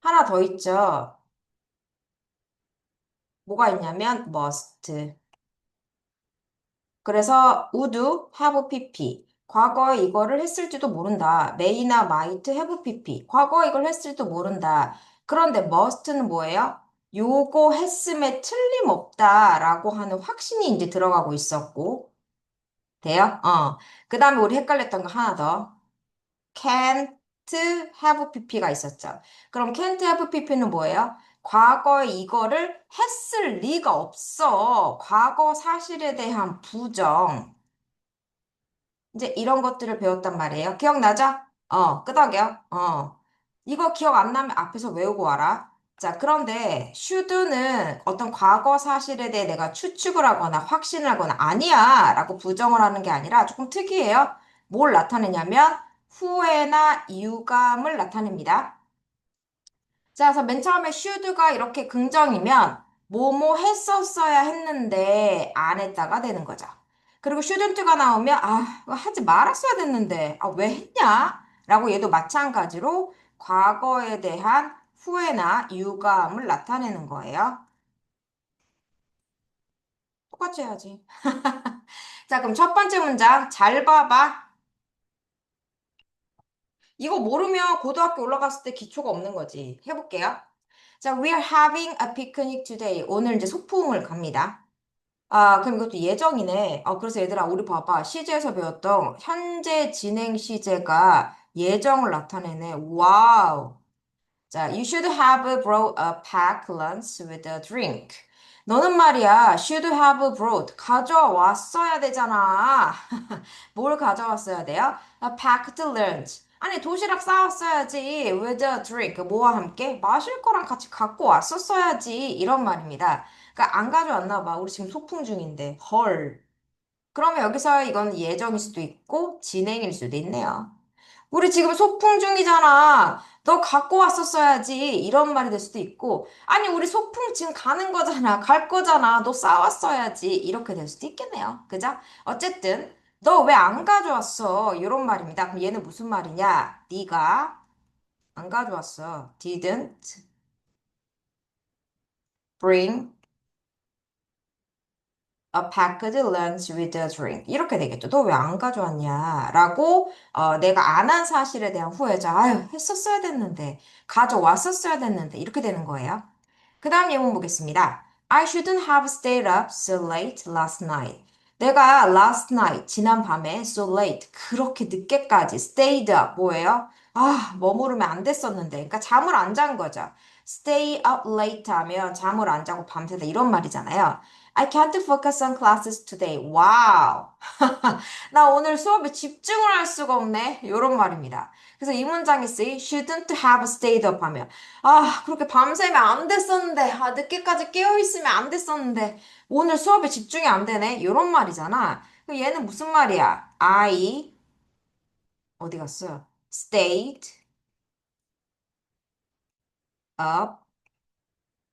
하나 더 있죠. 뭐가 있냐면 must. 그래서 would have pp. 과거에 이거를 했을지도 모른다. may나 might have pp. 과거에 이걸 했을지도 모른다. 그런데 must는 뭐예요? 요거 했음에 틀림없다라고 하는 확신이 이제 들어가고 있었고. 돼요? 그 다음에 우리 헷갈렸던 거 하나 더. can't have pp가 있었죠. 그럼 can't have pp는 뭐예요? 과거에 이거를 했을 리가 없어. 과거 사실에 대한 부정. 이제 이런 것들을 배웠단 말이에요. 기억나죠? 끄덕여. 이거 기억 안 나면 앞에서 외우고 와라. 자, 그런데 should는 어떤 과거 사실에 대해 내가 추측을 하거나 확신을 하거나 아니야 라고 부정을 하는 게 아니라 조금 특이해요. 뭘 나타내냐면 후회나 유감을 나타냅니다. 자, 그래서 맨 처음에 should가 이렇게 긍정이면 뭐뭐 했었어야 했는데 안 했다가 되는 거죠. 그리고 shouldn't가 나오면 아, 이거 하지 말았어야 됐는데 아, 왜 했냐? 라고 얘도 마찬가지로 과거에 대한 후회나 유감을 나타내는 거예요. 똑같이 해야지. 자, 그럼 첫 번째 문장 잘 봐봐. 이거 모르면 고등학교 올라갔을 때 기초가 없는 거지. 해볼게요. 자, we are having a picnic today. 오늘 이제 소풍을 갑니다. 아, 그럼 이것도 예정이네. 그래서 얘들아, 우리 봐봐. 시제에서 배웠던 현재 진행 시제가 예정을 나타내네. 와우. 자, you should have brought a packed lunch with a drink. 너는 말이야, should have brought. 가져왔어야 되잖아. 뭘 가져왔어야 돼요? A packed lunch. 아니, 도시락 싸왔어야지. With a drink. 뭐와 함께? 마실 거랑 같이 갖고 왔었어야지. 이런 말입니다. 그러니까 안 가져왔나 봐. 우리 지금 소풍 중인데. 헐. 그러면 여기서 이건 예정일 수도 있고 진행일 수도 있네요. 우리 지금 소풍 중이잖아. 너 갖고 왔었어야지. 이런 말이 될 수도 있고. 아니, 우리 소풍 지금 가는 거잖아. 갈 거잖아. 너 싸왔어야지. 이렇게 될 수도 있겠네요. 그죠? 어쨌든 너 왜 안 가져왔어? 이런 말입니다. 그럼 얘는 무슨 말이냐? 네가 안 가져왔어. Didn't bring a packed lunch with a drink. 이렇게 되겠죠. 너 왜 안 가져왔냐? 라고, 내가 안 한 사실에 대한 후회자. 아유, 했었어야 됐는데. 가져왔었어야 됐는데. 이렇게 되는 거예요. 그 다음 예문 보겠습니다. I shouldn't have stayed up so late last night. 내가 last night, 지난 밤에 so late, 그렇게 늦게까지 stayed up, 뭐예요? 아, 머무르면 안 됐었는데. 그러니까 잠을 안 잔 거죠. stay up late 하면 잠을 안 자고 밤새다 이런 말이잖아요. I can't focus on classes today. 와우. 나 오늘 수업에 집중을 할 수가 없네. 이런 말입니다. 그래서 이 문장에 쓰인 shouldn't have stayed up 하면 아, 그렇게 밤새면 안 됐었는데, 아, 늦게까지 깨어있으면 안 됐었는데, 오늘 수업에 집중이 안 되네. 이런 말이잖아. 그럼 얘는 무슨 말이야? I, 어디 갔어? Stayed up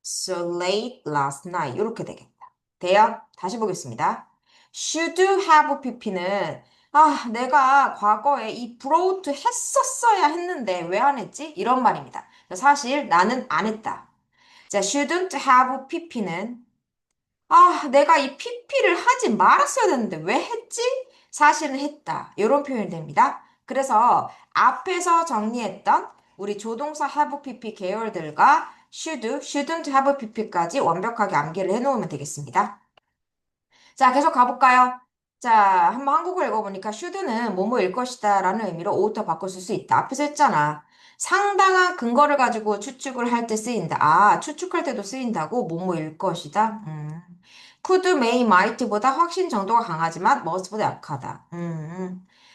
so late last night. 이렇게 되겠다. 돼요? 다시 보겠습니다. Should have pp는, 아, 내가 과거에 이 brought 했었어야 했는데, 왜 안 했지? 이런 말입니다. 사실 나는 안 했다. 자, shouldn't have pp는 아, 내가 이 PP를 하지 말았어야 되는데 왜 했지? 사실은 했다. 이런 표현이 됩니다. 그래서 앞에서 정리했던 우리 조동사 have PP 계열들과 should, shouldn't have PP까지 완벽하게 암기를 해놓으면 되겠습니다. 자, 계속 가볼까요? 자, 한번 한국어 읽어보니까 should는 뭐뭐일 것이다 라는 의미로 오부터 바꿔 쓸 수 있다. 앞에서 했잖아. 상당한 근거를 가지고 추측을 할 때 쓰인다. 아, 추측할 때도 쓰인다고? 뭐뭐일 것이다. could, may, might보다 확신 정도가 강하지만 must보다 약하다.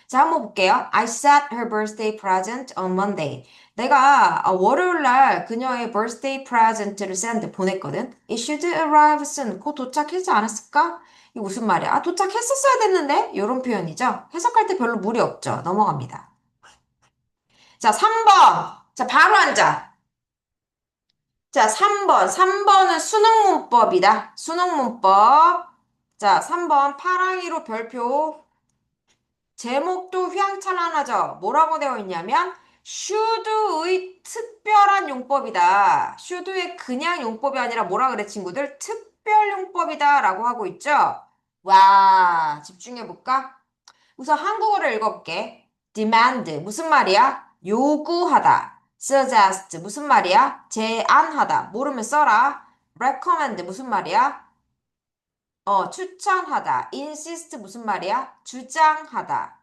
자, 한번 볼게요. I set her birthday present on Monday. 내가 월요일 날 그녀의 birthday present를 샌드 보냈거든. It should arrive soon. 곧 도착하지 않았을까? 이게 무슨 말이야? 아, 도착했었어야 됐는데? 이런 표현이죠. 해석할 때 별로 무리 없죠. 넘어갑니다. 자, 3번. 자, 바로 앉아. 자, 3번. 3번은 수능 문법이다. 수능 문법. 자, 3번 파랑이로 별표. 제목도 휘황찬란하죠. 뭐라고 되어 있냐면 should의 특별한 용법이다. should의 그냥 용법이 아니라 뭐라 그래, 친구들? 특별 용법이다. 라고 하고 있죠? 와, 집중해볼까? 우선 한국어를 읽어볼게. demand, 무슨 말이야? 요구하다. suggest, 무슨 말이야? 제안하다. 모르면 써라. recommend, 무슨 말이야? 추천하다. insist, 무슨 말이야? 주장하다.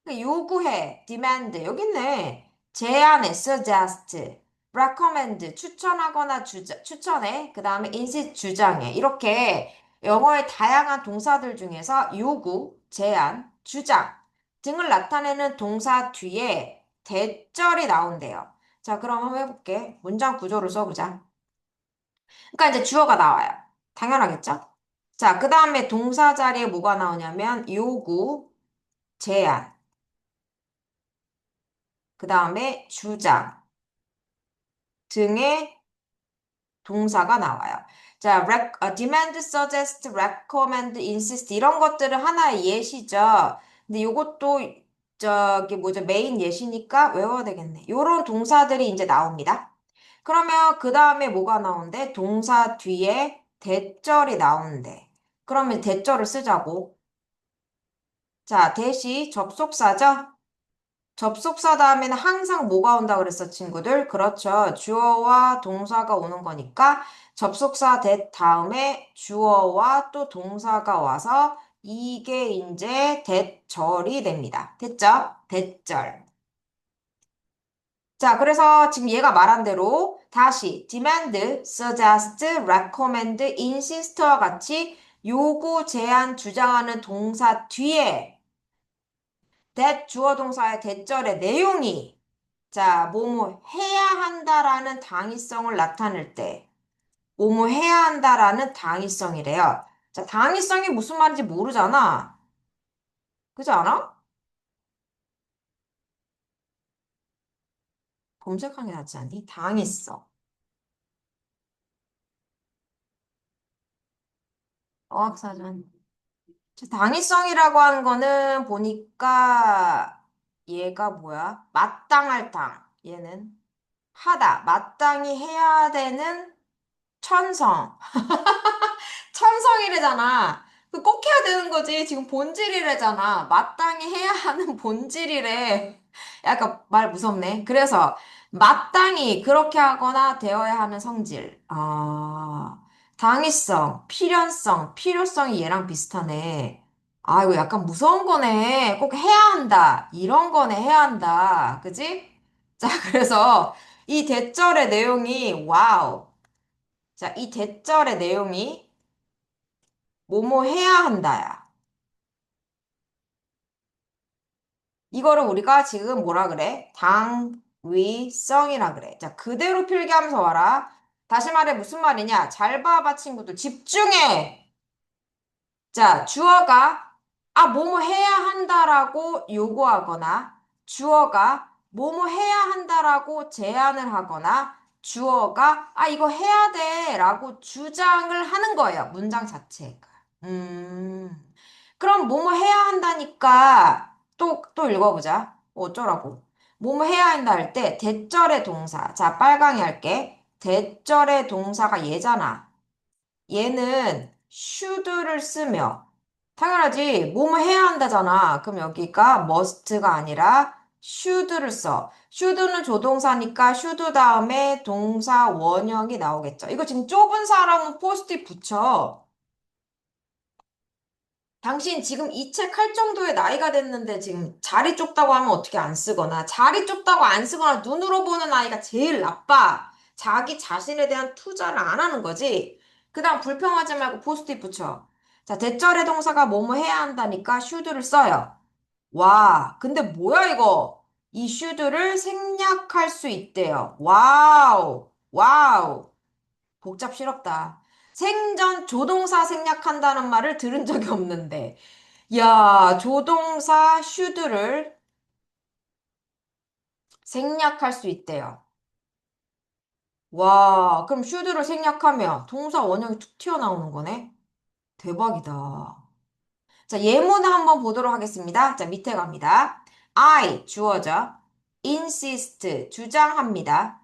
그 요구해, demand 여기 있네. 제안해, suggest, recommend 추천하거나 추천해. 그 다음에 insist 주장해. 이렇게 영어의 다양한 동사들 중에서 요구, 제안, 주장 등을 나타내는 동사 뒤에 대절이 나온대요. 자, 그럼 한번 해볼게. 문장 구조를 써보자. 그러니까 이제 주어가 나와요. 당연하겠죠? 자, 그 다음에 동사 자리에 뭐가 나오냐면 요구, 제안. 그 다음에 주장 등의 동사가 나와요. 자, demand, suggest, recommend, insist 이런 것들은 하나의 예시죠. 근데 요것도 저기 뭐죠? 메인 예시니까 외워야 되겠네. 요런 동사들이 이제 나옵니다. 그러면 그 다음에 뭐가 나오는데? 동사 뒤에 대절이 나오는데. 그러면 대절을 쓰자고. 자, 대시 접속사죠? 접속사 다음에는 항상 뭐가 온다 그랬어, 친구들? 그렇죠. 주어와 동사가 오는 거니까 접속사 that 다음에 주어와 또 동사가 와서 이게 이제 대절이 됩니다. 됐죠? 대절. 자, 그래서 지금 얘가 말한 대로 다시 demand, suggest, recommend, insist와 같이 요구, 제안, 주장하는 동사 뒤에 that 주어 동사의 대절의 내용이 자, 뭐뭐 해야 한다라는 당위성을 나타낼 때, 뭐뭐 해야 한다라는 당위성이래요. 자, 당위성이 무슨 말인지 모르잖아. 그지 않아? 검색하는 게 낫지 않니? 당위성. 어학사전. 자, 당위성이라고 하는 거는 보니까 얘가 뭐야? 마땅할 당. 얘는 하다. 마땅히 해야 되는 천성. 찬성이래잖아. 그 꼭 해야 되는 거지. 지금 본질이래잖아. 마땅히 해야 하는 본질이래. 약간 말 무섭네. 그래서 마땅히 그렇게 하거나 되어야 하는 성질. 당위성, 필연성, 필요성이 얘랑 비슷하네. 아, 이거 약간 무서운 거네. 꼭 해야 한다. 이런 거네, 해야 한다. 그지? 자, 그래서 이 대절의 내용이, 와우. 자, 이 대절의 내용이 뭐뭐 해야 한다야. 이거를 우리가 지금 뭐라 그래? 당위성이라 그래. 자, 그대로 필기하면서 와라. 다시 말해 무슨 말이냐? 잘 봐봐, 친구들. 집중해. 자, 주어가 뭐뭐 해야 한다라고 요구하거나 주어가 뭐뭐 해야 한다라고 제안을 하거나 주어가 이거 해야 돼라고 주장을 하는 거예요. 문장 자체가. 음. 그럼 뭐뭐 해야 한다니까 또 읽어보자. 어쩌라고. 뭐뭐 해야 한다 할 때 대절의 동사. 자, 빨강이 할게. 대절의 동사가 얘잖아. 얘는 should를 쓰며 당연하지 뭐뭐 해야 한다잖아. 그럼 여기가 must가 아니라 should를 써. should는 조동사니까 should 다음에 동사 원형이 나오겠죠. 이거 지금 좁은 사람은 포스트잇 붙여. 당신 지금 이 책 할 정도의 나이가 됐는데 지금 자리 좁다고 하면 어떻게 안 쓰거나 자리 좁다고 안 쓰거나 눈으로 보는 아이가 제일 나빠. 자기 자신에 대한 투자를 안 하는 거지. 그다음 불평하지 말고 포스트잇 붙여. 자, 대절의 동사가 뭐뭐 해야 한다니까 should를 써요. 와, 근데 뭐야 이거? 이 should를 생략할 수 있대요. 와우, 와우. 복잡스럽다. 생전 조동사 생략한다는 말을 들은 적이 없는데. 야, 조동사 should를 생략할 수 있대요. 와, 그럼 should를 생략하면 동사 원형이 툭 튀어나오는 거네? 대박이다. 자, 예문을 한번 보도록 하겠습니다. 자, 밑에 갑니다. I, 주어죠. insist, 주장합니다.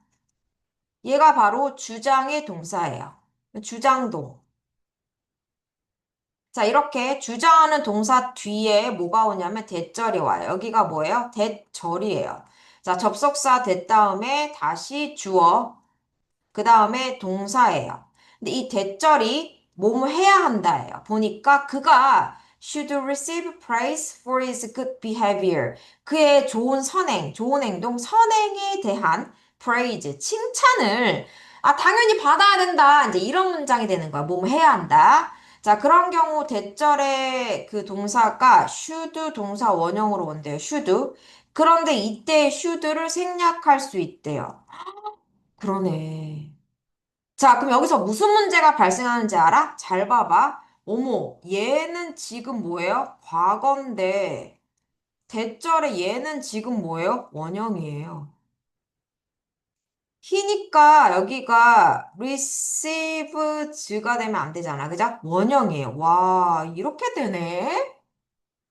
얘가 바로 주장의 동사예요. 주장동. 자, 이렇게 주장하는 동사 뒤에 뭐가 오냐면 대절이 와요. 여기가 뭐예요? 대절이에요. 자, 접속사 된 다음에 다시 주어, 그 다음에 동사예요. 근데 이 대절이 뭐뭐 해야 한다예요. 보니까 그가 should receive praise for his good behavior. 그의 좋은 선행, 좋은 행동, 선행에 대한 praise, 칭찬을 당연히 받아야 된다. 이제 이런 문장이 되는 거야. 뭐뭐 해야 한다. 자, 그런 경우 대절의 그 동사가 should 동사 원형으로 온대요. should. 그런데 이때 should를 생략할 수 있대요. 그러네. 자, 그럼 여기서 무슨 문제가 발생하는지 알아? 잘 봐봐. 어머, 얘는 지금 뭐예요? 과거인데, 대절에 얘는 지금 뭐예요? 원형이에요. 히니까 여기가 received가 되면 안 되잖아. 그죠? 원형이에요. 와, 이렇게 되네?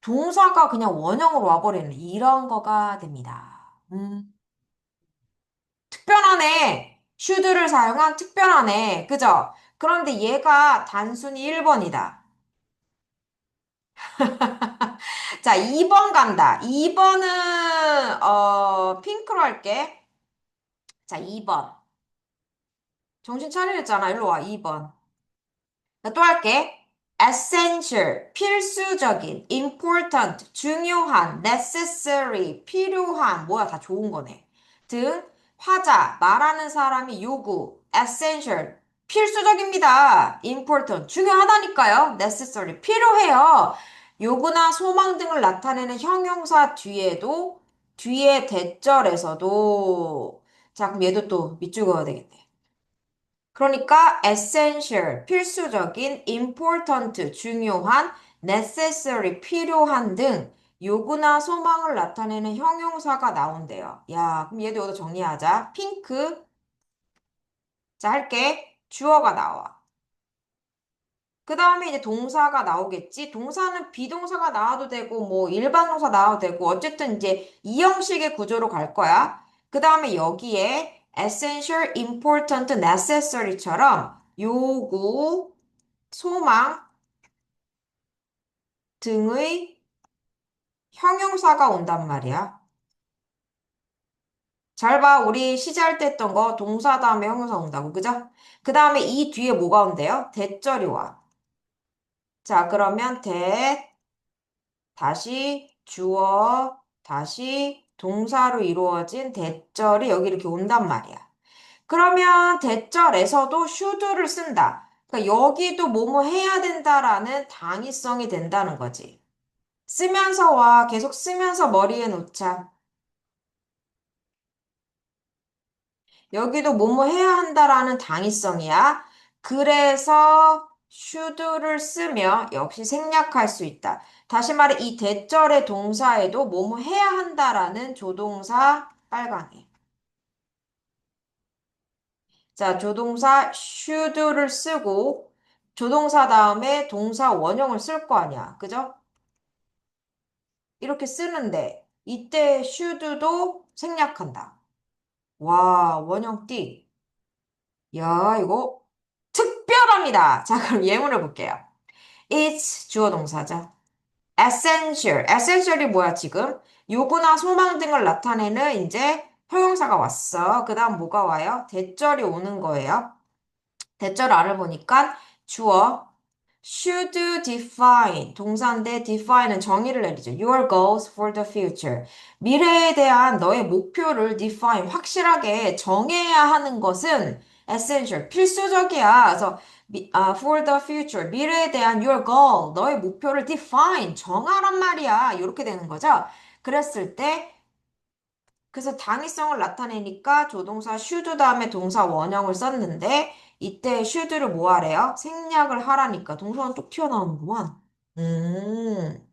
동사가 그냥 원형으로 와버리는 이런 거가 됩니다. 특별하네. should를 사용한 특별하네. 그죠? 그런데 얘가 단순히 1번이다. 자, 2번 간다. 2번은, 핑크로 할게. 자, 2번. 정신 차리랬잖아. 일로 와, 2번. 또 할게. essential, 필수적인, important, 중요한, necessary, 필요한, 뭐야, 다 좋은 거네. 등, 화자, 말하는 사람이 요구, essential, 필수적입니다. important, 중요하다니까요. necessary, 필요해요. 요구나 소망 등을 나타내는 형용사 뒤에도, 뒤에 대절에서도, 자, 그럼 얘도 또 밑줄 그어야 되겠네. 그러니까 essential, 필수적인, important, 중요한, necessary, 필요한 등 요구나 소망을 나타내는 형용사가 나온대요. 야, 그럼 얘도 여기다 정리하자. 핑크. 자, 할게. 주어가 나와. 그 다음에 이제 동사가 나오겠지. 동사는 비동사가 나와도 되고, 뭐, 일반 동사 나와도 되고, 어쨌든 이제 이 형식의 구조로 갈 거야. 그 다음에 여기에 essential, important, necessary처럼 요구, 소망 등의 형용사가 온단 말이야. 잘 봐. 우리 시제할 때 했던 거 동사 다음에 형용사 온다고. 그죠? 그 다음에 이 뒤에 뭐가 온대요? 대절이 와. 자, 그러면 다시 주어, 다시 동사로 이루어진 대절이 여기 이렇게 온단 말이야. 그러면 대절에서도 should를 쓴다. 그러니까 여기도 뭐뭐 해야 된다라는 당위성이 된다는 거지. 쓰면서 와. 계속 쓰면서 머리에 놓자. 여기도 뭐뭐 해야 한다라는 당위성이야. 그래서 should를 쓰며 역시 생략할 수 있다. 다시 말해 이 대절의 동사에도 뭐뭐 해야 한다라는 조동사 빨강이. 자, 조동사 should를 쓰고 조동사 다음에 동사 원형을 쓸 거 아니야. 그죠? 이렇게 쓰는데 이때 should도 생략한다. 와, 원형 띠. 야, 이거 특별합니다. 자, 그럼 예문을 볼게요. It's 주어 동사죠. Essential. essential이 뭐야, 지금? 요구나 소망 등을 나타내는 이제 형용사가 왔어. 그 다음 뭐가 와요? 대절이 오는 거예요. 대절 알아보니까 주어 should define 동사인데 define은 정의를 내리죠. Your goals for the future. 미래에 대한 너의 목표를 define 확실하게 정해야 하는 것은 essential 필수적이야. 그래서 for the future 미래에 대한 your goal 너의 목표를 define 정하란 말이야. 이렇게 되는 거죠. 그랬을 때 그래서 당위성을 나타내니까 조동사 should 다음에 동사 원형을 썼는데 이때 should를 뭐 하래요? 생략을 하라니까 동사는 뚝 튀어나오는구만. 음.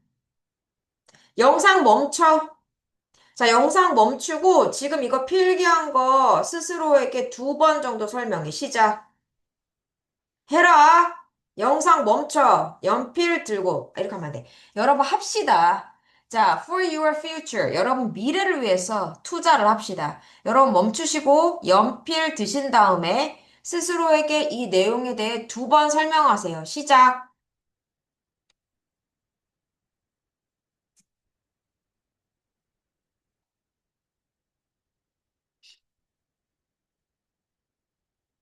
영상 멈춰. 자, 영상 멈추고 지금 이거 필기한 거 스스로에게 2번 정도 설명해. 시작. 해라. 영상 멈춰. 연필 들고. 이렇게 하면 돼. 여러분 합시다. 자, for your future. 여러분 미래를 위해서 투자를 합시다. 여러분 멈추시고 연필 드신 다음에 스스로에게 이 내용에 대해 두 번 설명하세요. 시작.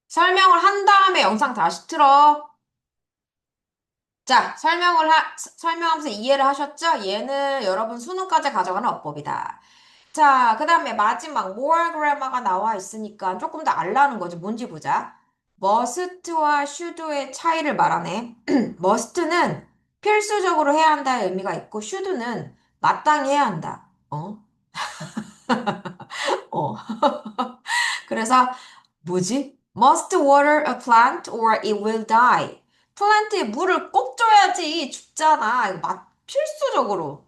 설명을 한 다음에 영상 다시 틀어. 자, 설명하면서 이해를 하셨죠? 얘는 여러분 수능까지 가져가는 어법이다. 자, 그 다음에 마지막 more grammar가 나와 있으니까 조금 더 알라는 거죠. 뭔지 보자. must와 should의 차이를 말하네. must는 필수적으로 해야 한다의 의미가 있고 should는 마땅히 해야 한다. 어. 그래서 뭐지? Must water a plant or it will die. 플란트에 물을 꼭 줘야지 죽잖아. 이거 필수적으로.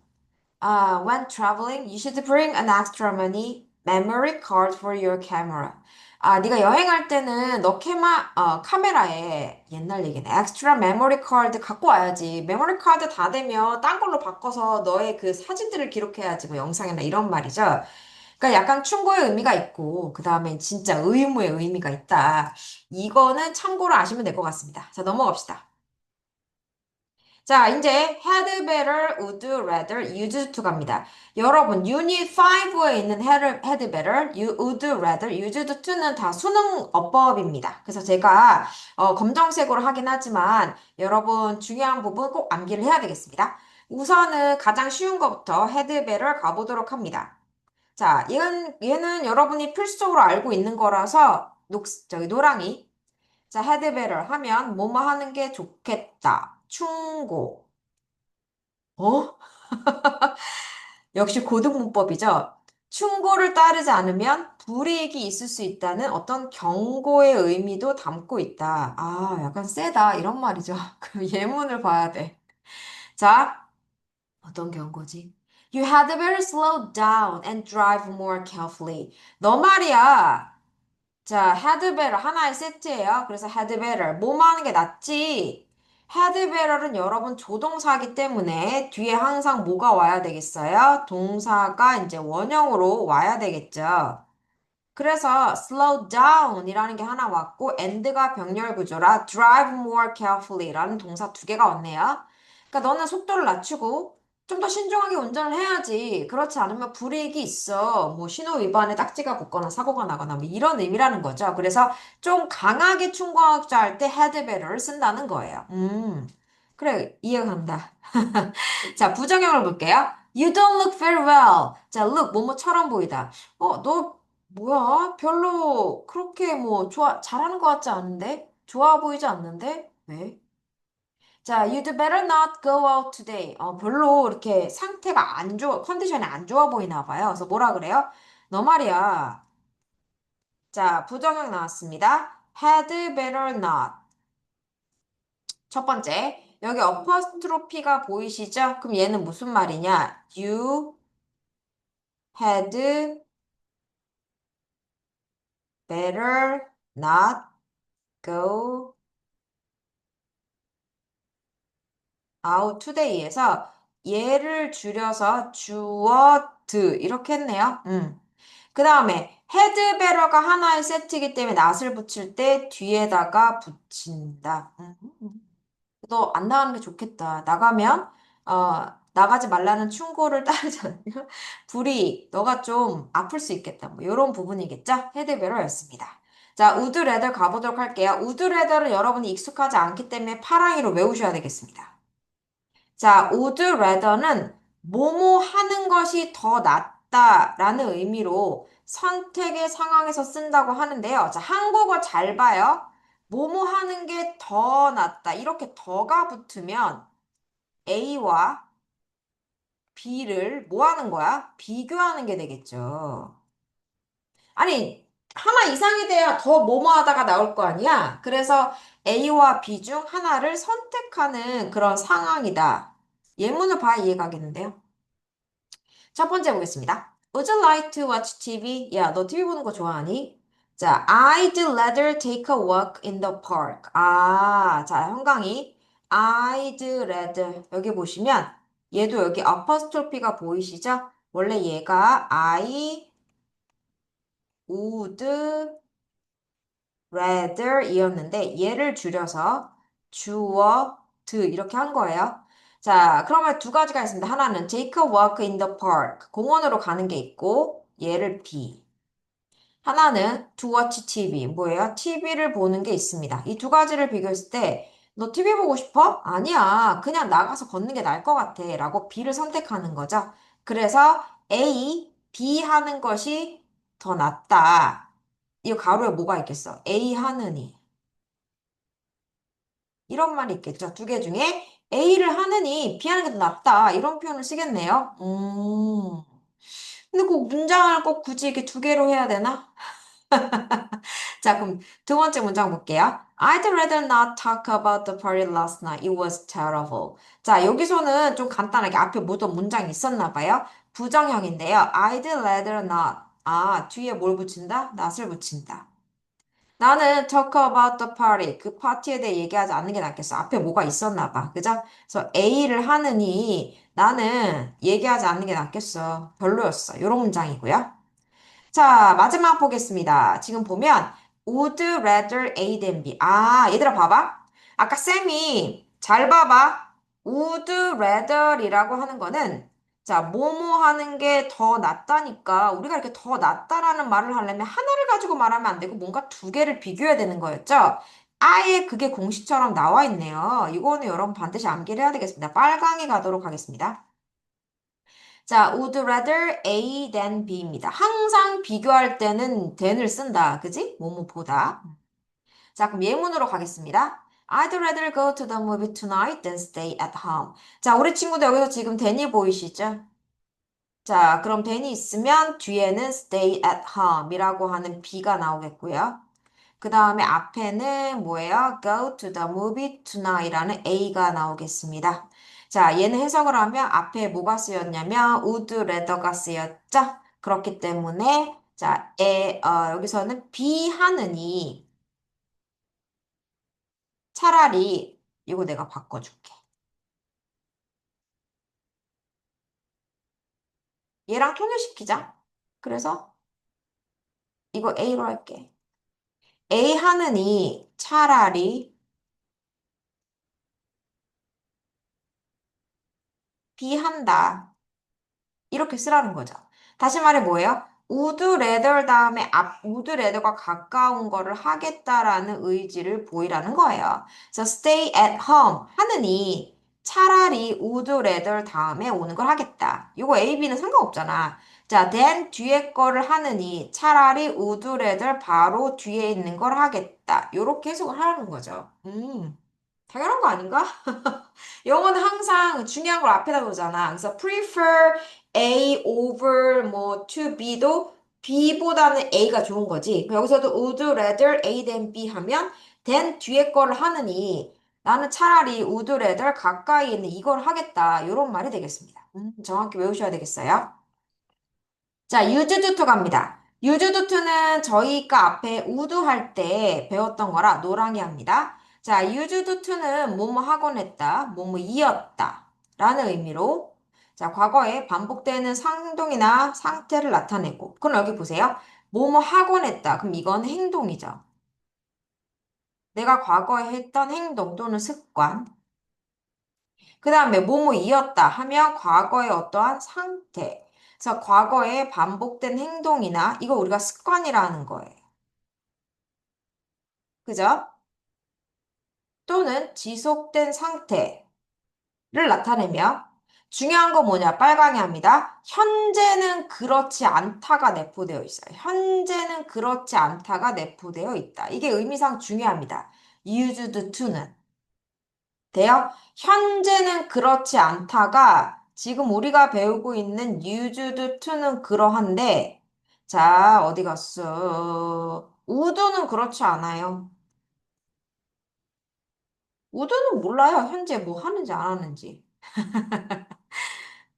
When traveling, you should bring an extra money memory card for your camera. 네가 여행할 때는 너 카메라에 옛날 얘기네. extra memory card 갖고 와야지. 메모리 카드 다 되면 딴 걸로 바꿔서 너의 그 사진들을 기록해야지. 뭐 영상이나 이런 말이죠. 그러니까 약간 충고의 의미가 있고, 그 다음에 진짜 의무의 의미가 있다. 이거는 참고로 아시면 될 것 같습니다. 자, 넘어갑시다. 자, 이제 had better, would rather, used to 갑니다. 여러분, Unit 5에 있는 had better, would rather, used to는 다 수능 어법입니다. 그래서 제가 검정색으로 하긴 하지만 여러분 중요한 부분 꼭 암기를 해야 되겠습니다. 우선은 가장 쉬운 것부터 had better 가보도록 합니다. 자, 얘는 여러분이 필수적으로 알고 있는 거라서 노랑이. 자, had better 하면 뭐뭐 하는 게 좋겠다. 충고. 어? 역시 고등문법이죠. 충고를 따르지 않으면 불이익이 있을 수 있다는 어떤 경고의 의미도 담고 있다. 약간 세다. 이런 말이죠. 그럼 예문을 봐야 돼. 자, 어떤 경고지? You had better slow down and drive more carefully. 너 말이야. 자, had better 하나의 세트예요. 그래서 had better 뭐뭐 하는 게 낫지? had better는 여러분 조동사기 때문에 뒤에 항상 뭐가 와야 되겠어요? 동사가 이제 원형으로 와야 되겠죠. 그래서 slow down이라는 게 하나 왔고 and가 병렬 구조라 drive more carefully라는 동사 두 개가 왔네요. 그러니까 너는 속도를 낮추고 좀 더 신중하게 운전을 해야지. 그렇지 않으면 불이익이 있어. 뭐 신호 위반에 딱지가 붙거나 사고가 나거나 뭐 이런 의미라는 거죠. 그래서 좀 강하게 충고하자 할 때 had better를 쓴다는 거예요. 그래, 이해가 간다. 자, 부정형을 볼게요. You don't look very well. 자, look, 뭐뭐처럼 보이다. 너 뭐야? 별로 그렇게 뭐 잘하는 것 같지 않은데? 좋아 보이지 않는데? 왜? 자, you'd better not go out today. 별로 이렇게 상태가 안 좋아, 컨디션이 안 좋아 보이나 봐요. 그래서 뭐라 그래요? 너 말이야. 자, 부정형 나왔습니다. had better not. 첫 번째. 여기 어퍼스트로피가 보이시죠? 그럼 얘는 무슨 말이냐? You had better not go out today에서 얘를 줄여서 주어드 이렇게 했네요. 그 다음에 had better가 하나의 세트이기 때문에 not을 붙일 때 뒤에다가 붙인다. 너 안 나가는 게 좋겠다. 나가면 나가지 말라는 충고를 따르지 않으면 불이 너가 좀 아플 수 있겠다. 뭐 이런 부분이겠죠? had better였습니다. 자, would rather 가보도록 할게요. would rather는 여러분이 익숙하지 않기 때문에 파랑이로 외우셔야 되겠습니다. 자, would rather는 뭐뭐 하는 것이 더 낫다라는 의미로 선택의 상황에서 쓴다고 하는데요. 자, 한국어 잘 봐요. 뭐뭐 하는 게 더 낫다. 이렇게 더가 붙으면 A와 B를 뭐 하는 거야? 비교하는 게 되겠죠. 아니, 하나 이상이 돼야 더 뭐뭐 하다가 나올 거 아니야? 그래서 A와 B 중 하나를 선택하는 그런 상황이다. 예문을 봐야 이해가겠는데요. 첫 번째 보겠습니다. Would you like to watch TV? 야, 너 TV 보는 거 좋아하니? 자, I'd rather take a walk in the park. 자, 형광이 I'd rather 여기 보시면 얘도 여기 어퍼스토피가 보이시죠? 원래 얘가 I would rather 이었는데 얘를 줄여서 주어 to 이렇게 한 거예요. 자, 그러면 두 가지가 있습니다. 하나는 take a walk in the park. 공원으로 가는 게 있고 얘를 B. 하나는 to watch TV. 뭐예요? TV를 보는 게 있습니다. 이 두 가지를 비교했을 때 너 TV 보고 싶어? 아니야. 그냥 나가서 걷는 게 나을 것 같아. 라고 B를 선택하는 거죠. 그래서 A, B 하는 것이 더 낫다. 이 가로에 뭐가 있겠어? A 하느니. 이런 말이 있겠죠. 두 개 중에 A를 하느니 B 하는 게 더 낫다. 이런 표현을 쓰겠네요. 근데 꼭 문장을 꼭 굳이 이렇게 두 개로 해야 되나? 자, 그럼 두 번째 문장 볼게요. I'd rather not talk about the party last night. It was terrible. 자, 여기서는 좀 간단하게 앞에 모든 문장이 있었나 봐요. 부정형인데요. I'd rather not. 아, 뒤에 뭘 붙인다? not을 붙인다. 나는 talk about the party. 그 파티에 대해 얘기하지 않는 게 낫겠어. 앞에 뭐가 있었나 봐. 그죠? 그래서 A를 하느니 나는 얘기하지 않는 게 낫겠어. 별로였어. 이런 문장이고요. 자, 마지막 보겠습니다. 지금 보면 would rather A than B. 아, 얘들아 봐봐. 아까 쌤이 잘 봐봐. would rather이라고 하는 거는 자, 뭐뭐 하는 게 더 낫다니까 우리가 이렇게 더 낫다라는 말을 하려면 하나를 가지고 말하면 안 되고 뭔가 두 개를 비교해야 되는 거였죠. 아예 그게 공식처럼 나와 있네요. 이거는 여러분 반드시 암기를 해야 되겠습니다. 빨강에 가도록 하겠습니다. 자, would rather A than B입니다. 항상 비교할 때는 than을 쓴다. 그지? 뭐뭐보다. 자, 그럼 예문으로 가겠습니다. I'd rather go to the movie tonight than stay at home. 자, 우리 친구들 여기서 지금 than이 보이시죠? 자, 그럼 than이 있으면 뒤에는 stay at home이라고 하는 B가 나오겠고요. 그 다음에 앞에는 뭐예요? Go to the movie tonight이라는 A가 나오겠습니다. 자, 얘는 해석을 하면 앞에 뭐가 쓰였냐면 would rather가 쓰였죠? 그렇기 때문에 자, 여기서는 B 하느니 차라리 이거 내가 바꿔줄게. 얘랑 통일시키자. 그래서 이거 A로 할게. A 하느니 차라리 B 한다. 이렇게 쓰라는 거죠. 다시 말해 뭐예요? would rather 다음에 would rather가 가까운 거를 하겠다라는 의지를 보이라는 거예요. 그래서 stay at home 하느니 차라리 would rather 다음에 오는 걸 하겠다. 이거 A, B는 상관없잖아. 자, then 뒤에 거를 하느니 차라리 would rather 바로 뒤에 있는 걸 하겠다. 이렇게 해석을 하라는 거죠. 당연한 거 아닌가? 영어는 항상 중요한 걸 앞에다 놓잖아. 그래서 prefer A over 뭐 to B도 B보다는 A가 좋은 거지. 여기서도 would rather A than B 하면 then 뒤에 거를 하느니 나는 차라리 would rather 가까이 있는 이걸 하겠다. 이런 말이 되겠습니다. 정확히 외우셔야 되겠어요. 자, 유즈두투 갑니다. 유즈두투는 저희가 앞에 우드 할 때 배웠던 거라 노랑이 합니다. 자, 유즈두투는 뭐뭐 하곤 했다, 뭐뭐 이었다 라는 의미로 자, 과거에 반복되는 상동이나 상태를 나타내고 그럼 여기 보세요. 뭐뭐 하곤 했다. 그럼 이건 행동이죠. 내가 과거에 했던 행동 또는 습관. 그 다음에 뭐뭐 이었다 하면 과거의 어떠한 상태. 그래서 과거에 반복된 행동이나 이거 우리가 습관이라는 거예요. 그죠? 또는 지속된 상태를 나타내며 중요한 건 뭐냐? 빨강이 합니다. 현재는 그렇지 않다가 내포되어 있어요. 현재는 그렇지 않다가 내포되어 있다. 이게 의미상 중요합니다. used to는. 돼요? 현재는 그렇지 않다가 지금 우리가 배우고 있는 used to는 그러한데 자, 어디 갔어? would는 그렇지 않아요. would는 몰라요. 현재 뭐 하는지 안 하는지.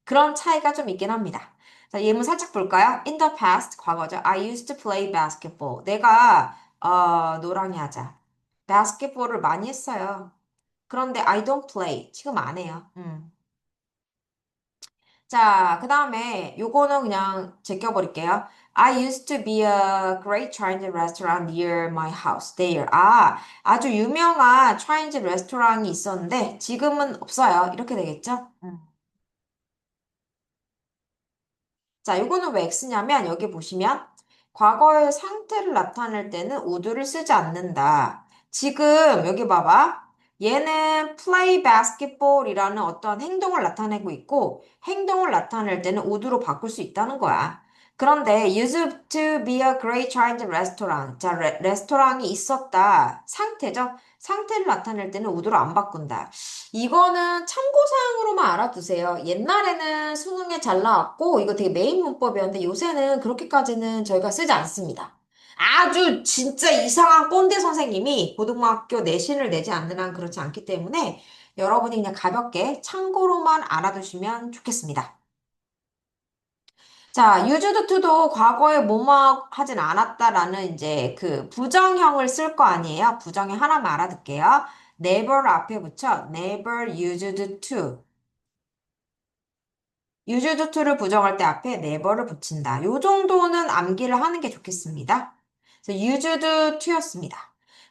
그런 차이가 좀 있긴 합니다. 자, 예문 살짝 볼까요? In the past, 과거죠. I used to play basketball. 내가 노랑이 하자. 바스켓볼을 많이 했어요. 그런데 I don't play. 지금 안 해요. 자, 그 다음에 요거는 그냥 제껴버릴게요. I used to be a great Chinese restaurant near my house there. 아, 아주 유명한 Chinese 레스토랑이 있었는데 지금은 없어요. 이렇게 되겠죠? 자, 요거는 왜 X냐면 여기 보시면 과거의 상태를 나타낼 때는 would를 쓰지 않는다. 지금 여기 봐봐. 얘는 play basketball이라는 어떤 행동을 나타내고 있고 행동을 나타낼 때는 would로 바꿀 수 있다는 거야. 그런데 used to be a great Chinese restaurant. 자, 레스토랑이 있었다. 상태죠? 상태를 나타낼 때는 would로 안 바꾼다. 이거는 참고사항으로만 알아두세요. 옛날에는 수능에 잘 나왔고, 이거 되게 메인 문법이었는데, 요새는 그렇게까지는 저희가 쓰지 않습니다. 아주 진짜 이상한 꼰대 선생님이 고등학교 내신을 내지 않는 한 그렇지 않기 때문에 여러분이 그냥 가볍게 참고로만 알아두시면 좋겠습니다. 자, used to도 과거에 뭐뭐 하진 않았다라는 이제 그 부정형을 쓸 거 아니에요? 부정형 하나만 알아둘게요. never 앞에 붙여 never used to. used to를 부정할 때 앞에 never를 붙인다. 요 정도는 암기를 하는 게 좋겠습니다. 그래서 used to였습니다.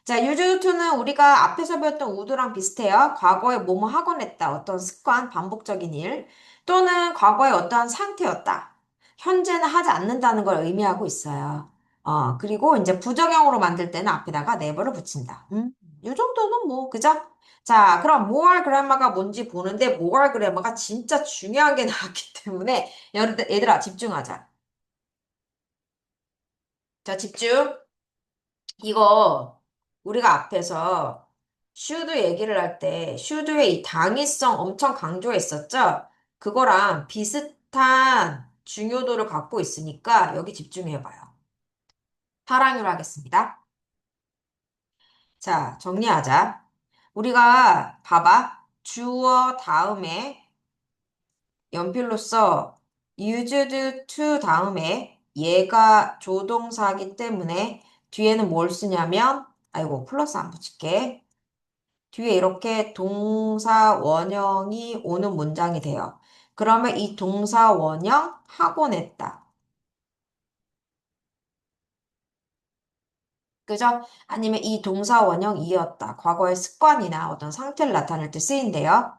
자, used to는 우리가 앞에서 배웠던 would랑 비슷해요. 과거에 뭐뭐 하곤 했다. 어떤 습관, 반복적인 일. 또는 과거에 어떠한 상태였다. 현재는 하지 않는다는 걸 의미하고 있어요. 그리고 이제 부정형으로 만들 때는 앞에다가 never를 붙인다. 요 정도는 뭐, 그죠? 자, 그럼 모알 그래머가 뭔지 보는데 모알 그래머가 진짜 중요한 게 나왔기 때문에 얘들아 집중하자. 자, 집중. 이거 우리가 앞에서 슈드 얘기를 할 때 슈드의 이 당위성 엄청 강조했었죠? 그거랑 비슷한 중요도를 갖고 있으니까 여기 집중해봐요. 사랑으로 하겠습니다. 자, 정리하자. 우리가 봐봐. 주어 다음에 연필로 써 used to 다음에 얘가 조동사기 때문에 뒤에는 뭘 쓰냐면 아이고 플러스 안 붙일게. 뒤에 이렇게 동사 원형이 오는 문장이 돼요. 그러면 이 동사 원형 하고 냈다. 그죠? 아니면 이 동사 원형이었다. 과거의 습관이나 어떤 상태를 나타낼 때 쓰인대요.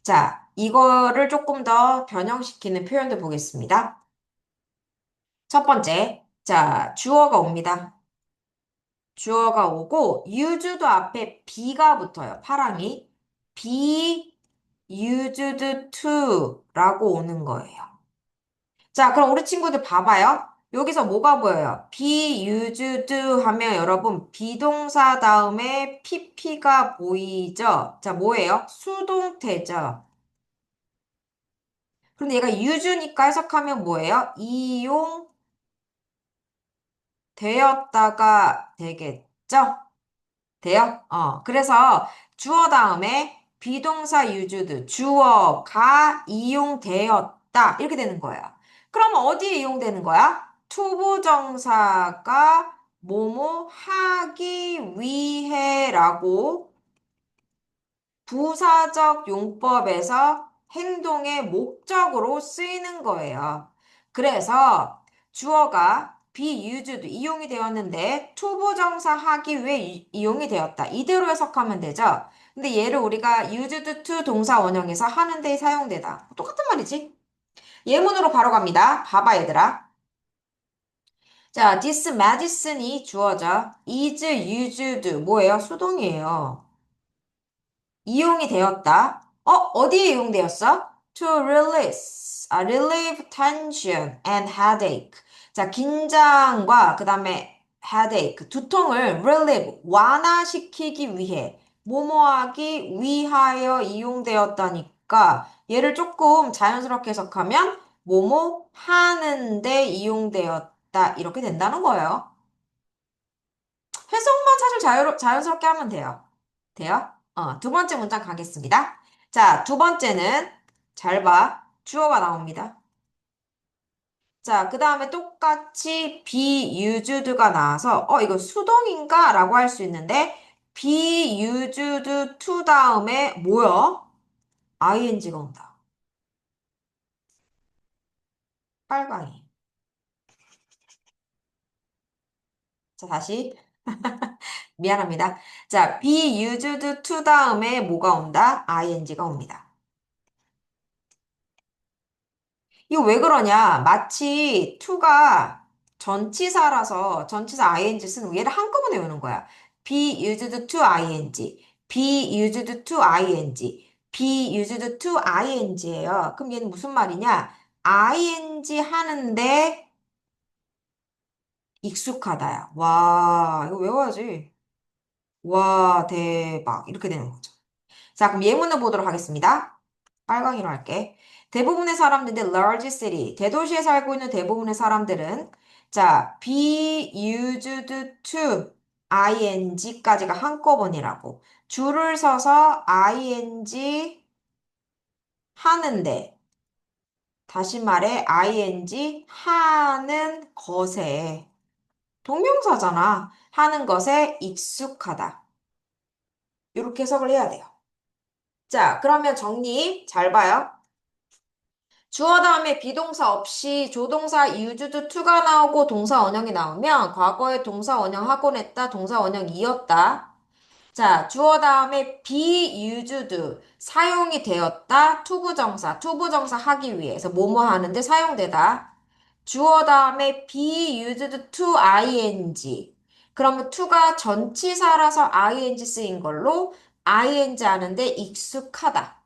자, 이거를 조금 더 변형시키는 표현들 보겠습니다. 첫 번째, 자, 주어가 옵니다. 주어가 오고, use도 앞에 be가 붙어요. 파랑이. be used to 라고 오는 거예요. 자, 그럼 우리 친구들 봐봐요. 여기서 뭐가 보여요? be used 하면 여러분, 비동사 다음에 pp가 보이죠? 자, 뭐예요? 수동태죠. 그런데 얘가 use니까 해석하면 뭐예요? 이용되었다가 되겠죠? 돼요? 그래서 주어 다음에 비동사 used, 주어가 이용되었다. 이렇게 되는 거예요. 그럼 어디에 이용되는 거야? 투부정사가 뭐뭐 하기 위해라고 부사적 용법에서 행동의 목적으로 쓰이는 거예요. 그래서 주어가 be used 이용이 되었는데 투부정사 하기 위해 이용이 되었다. 이대로 해석하면 되죠. 근데 얘를 우리가 used to 동사 원형에서 하는 데 사용되다. 똑같은 말이지. 예문으로 바로 갑니다. 봐봐 얘들아. 자, this medicine이 주어져. is used 뭐예요? 수동이에요. 이용이 되었다. 어디에 이용되었어? To release, relieve tension and headache. 자, 긴장과 그 다음에 headache, 두통을 relieve, 완화시키기 위해, 뭐뭐하기 위하여 이용되었다니까 얘를 조금 자연스럽게 해석하면 뭐뭐 하는데 이용되었다. 이렇게 된다는 거예요. 해석만 사실 자연스럽게 하면 돼요. 돼요? 두 번째 문장 가겠습니다. 자, 두 번째는 잘 봐. 주어가 나옵니다. 자, 그 다음에 똑같이 be used가 나와서 이거 수동인가? 라고 할 수 있는데 be used to 다음에 뭐야? ing가 온다. 빨강이. 자, 다시. 미안합니다. 자, be used to 다음에 뭐가 온다? ing가 옵니다. 이거 왜 그러냐? 마치 to가 전치사라서 전치사 ing 쓰는 거. 얘를 한꺼번에 외우는 거야. be used to ing, be used to ing, be used to ing예요. 그럼 얘는 무슨 말이냐? ing 하는데 익숙하다야. 와, 이거 외워야지. 와, 대박. 이렇게 되는 거죠. 자, 그럼 예문을 보도록 하겠습니다. 빨강이로 할게. 대부분의 사람들인데 large city, 대도시에 살고 있는 대부분의 사람들은 자, be used to ing까지가 한꺼번이라고. 줄을 서서 ing 하는데 다시 말해 ing 하는 것에 동명사잖아. 하는 것에 익숙하다. 이렇게 해석을 해야 돼요. 자, 그러면 정리 잘 봐요. 주어 다음에 비동사 없이 조동사 used to가 나오고 동사 원형이 나오면 과거에 동사 원형 했다, 동사 원형이었다. 자, 주어 다음에 be used 사용이 되었다, 투부정사, 투부정사 하기 위해서 뭐뭐 하는데 사용되다. 주어 다음에 be used to ing. 그러면 to가 전치사라서 ing 쓰인 걸로 ing 하는데 익숙하다.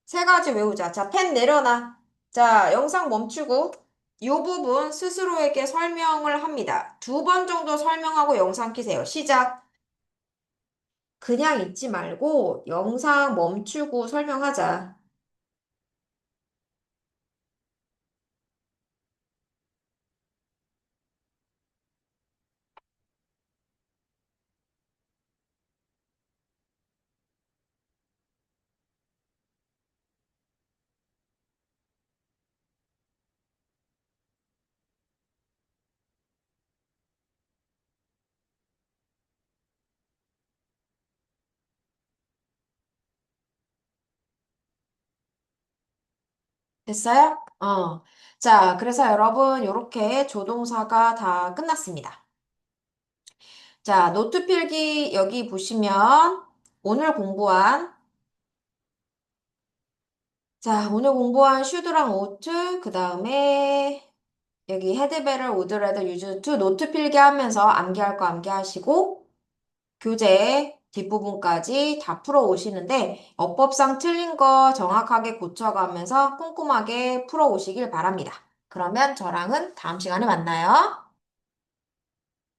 세 가지 외우자. 자, 펜 내려놔. 자, 영상 멈추고 이 부분 스스로에게 설명을 합니다. 두 번 정도 설명하고 영상 키세요. 시작. 그냥 읽지 말고 영상 멈추고 설명하자. 됐어요? 자, 그래서 여러분, 이렇게 조동사가 다 끝났습니다. 자, 노트 필기 여기 보시면 오늘 공부한 오늘 공부한 슈드랑 오트, 그 다음에 여기 헤드베럴, 우드레더, 유즈투 노트 필기하면서 암기할 거 암기하시고 교재 뒷부분까지 다 풀어 오시는데 어법상 틀린 거 정확하게 고쳐가면서 꼼꼼하게 풀어 오시길 바랍니다. 그러면 저랑은 다음 시간에 만나요.